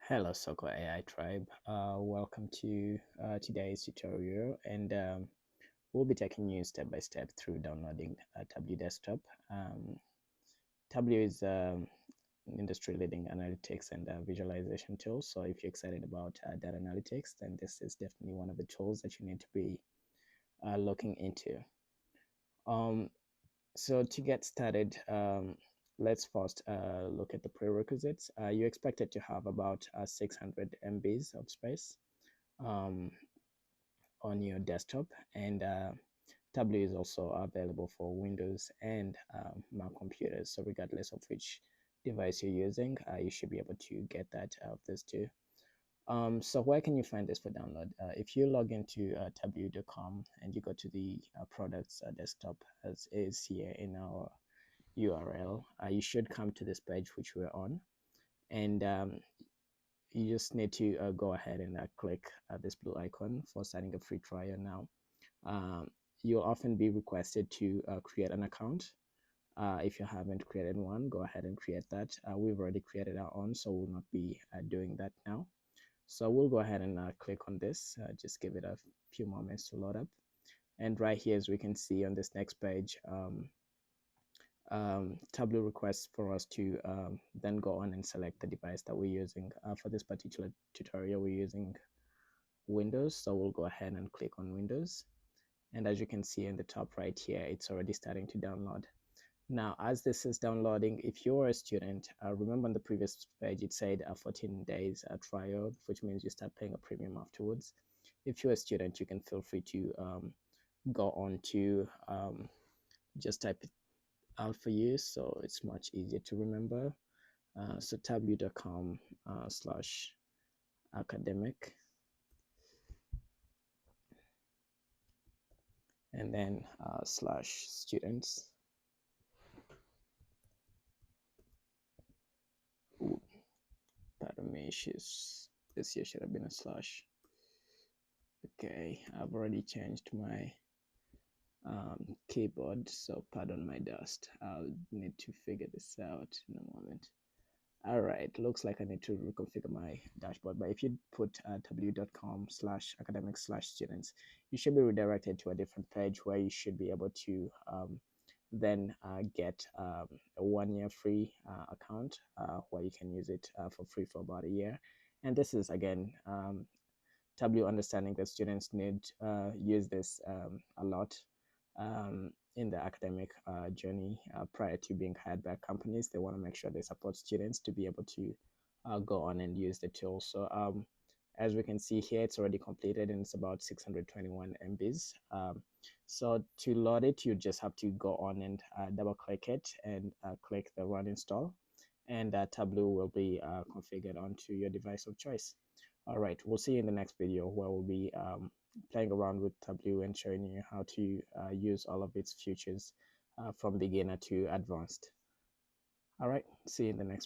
Hello, Soko AI Tribe. Welcome to today's tutorial, and we'll be taking you step by step through downloading Tableau Desktop. Um, Tableau is industry-leading analytics and visualization tool. So if you're excited about data analytics, then this is definitely one of the tools that you need to be looking into. Um, so to get started, let's first look at the prerequisites. You're expected to have about 600 MBs of space um, on your desktop, and Tableau is also available for Windows and Mac computers. So regardless of which device you're using, you should be able to get that out of this too. So where can you find this for download? If you log into tableau.com and you go to the products desktop as is here in our URL, you should come to this page which we're on, and you just need to go ahead and click this blue icon for starting a free trial now. Um, you'll often be requested to create an account. If you haven't created one, go ahead and create that. We've already created our own, so we'll not be doing that now. So we'll go ahead and click on this. Just give it a few moments to load up. And right here, as we can see on this next page, Tableau requests for us to then go on and select the device that we're using. For this particular tutorial, we're using Windows, so we'll go ahead and click on Windows. And as you can see in the top right here, it's already starting to download. Now, as this is downloading, if you're a student, remember on the previous page, it said 14 days trial, which means you start paying a premium afterwards. If you're a student, you can feel free to go on to just type it out for you, so it's much easier to remember. So tableau.com slash academic, and then slash students. Ooh, pardon me, this here should have been a slash. Okay, I've already changed my keyboard, so pardon my dust. I'll need to figure this out in a moment. All right, looks like I need to reconfigure my dashboard, but if you put tableau.com slash academic slash students, you should be redirected to a different page where you should be able to then get a 1 year free account where you can use it for free for about a year. And this is again Tableau understanding that students need use this a lot in the academic journey prior to being hired by companies. They want to make sure they support students to be able to go on and use the tool. So as we can see here, it's already completed and it's about 621 MBs. So to load it, you just have to go on and double click it and click the run install, and Tableau will be configured onto your device of choice. All right, we'll see you in the next video where we'll be playing around with Tableau and showing you how to use all of its features from beginner to advanced. All right, see you in the next